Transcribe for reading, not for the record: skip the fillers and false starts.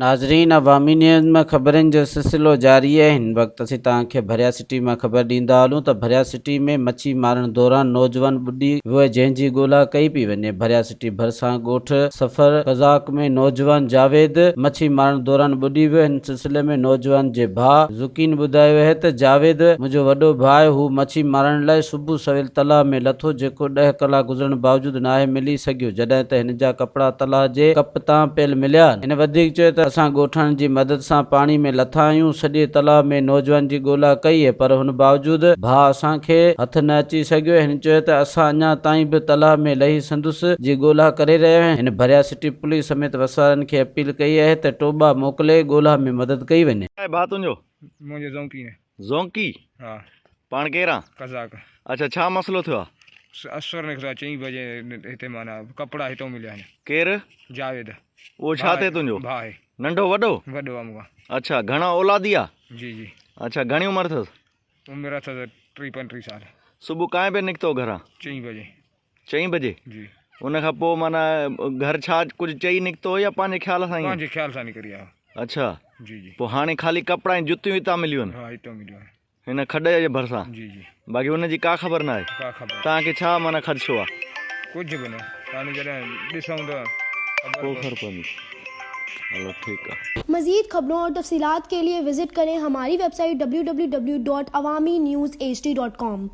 नाज़रीन, अवामी न्यूज़ में ख़बरनि जो सिलसिलो जारी है। हिन वक्त असीं तव्हांखे भरिया सिटी में ख़बर ॾींदा हलूं त भरिया सिटी में मच्छी मारण दौरान नौजवान ॿुॾी वियो जंहिंजी ॻोल्हा कई पई वञे। भरिया सिटी भरिसां ॻोठ सफ़र कज़ाक में नौजवान जावेद मच्छी मारण दौरान ॿुॾी वियो। हिन सिलसिले में नौजवान जे भाउ ज़ुकीन ॿुधायो आहे त जावेद मुंहिंजो वॾो भाउ आहे, हू मच्छी मारण लाइ सुबुह सवेल तलाउ में लथो, जेको 10 कलाक गुज़रण बावजूद नाहे मिली सघियो, जॾहिं त हिन जा कपिड़ा तलाउ जे कप तां पियल मिलिया। हिन वधीक चयो त असां ॻोठनि जी मदद सां पाणी में लथा आहियूं, सॼे तलाउ में नौजवान जी ॻोल्हा कई है, पर हुन बावजूद भाउ असांखे हथ न अची सघियो। हिन चयो त असां अञा ताईं बि तलाउ में लही संदुसि जी ॻोल्हा करे रहिया आहियूं। हिन भरिया सिटी पुलिस समेत वसारनि खे अपील कई आहे त टोबा मोकिले ॻोल्हा में मदद कई वञे। भाउ तुंहिंजो? मुझे ज़ोंकी ने। ज़ोंकी? हाँ। पाण केरा? कज़ाक। अच्छा, छा मसलो थियो आहे? असर निकिता 4 बजे हिते माना कपड़ा हितों मिलिया आहिनि। केरु? जावेद। उहो छा थिए तुंहिंजो? भाउ आहे। नंढो वॾो? वॾो आहे मूंखां। अच्छा, घणा औलादी आहे? जी जी। अच्छा, घणी उमिरि अथसि? उमिरि अथसि 30-35 साल। सुबुह काएं बजे निकितो घरां? 4 बजे। 4 बजे? जी। उन खां पोइ माना घर छा कुझु चई निकितो या पंहिंजे ख़्याल सां ई? पंहिंजे ख़्याल सां निकिरी आयो। अच्छा जी जी। पोइ हाणे ख़ाली कपिड़ा ऐं जुतियूं हितां मिलियूं आहिनि? हाँ, हितों मिलियो आहे। हिन खॾे जे भरिसां? जी जी। बाक़ी हुनजी का ख़बर न आहे? का ख़बर तव्हांखे छा माना ख़दशो आहे? कुझु बि न। हाणे जॾहिं ॾिसूं त पोइ ख़बर पवंदी। हलो ठीक है। मज़ीद खबरों और तफसीलात के लिए विजिट करें हमारी वेबसाइट www.awamiNewsHD.com।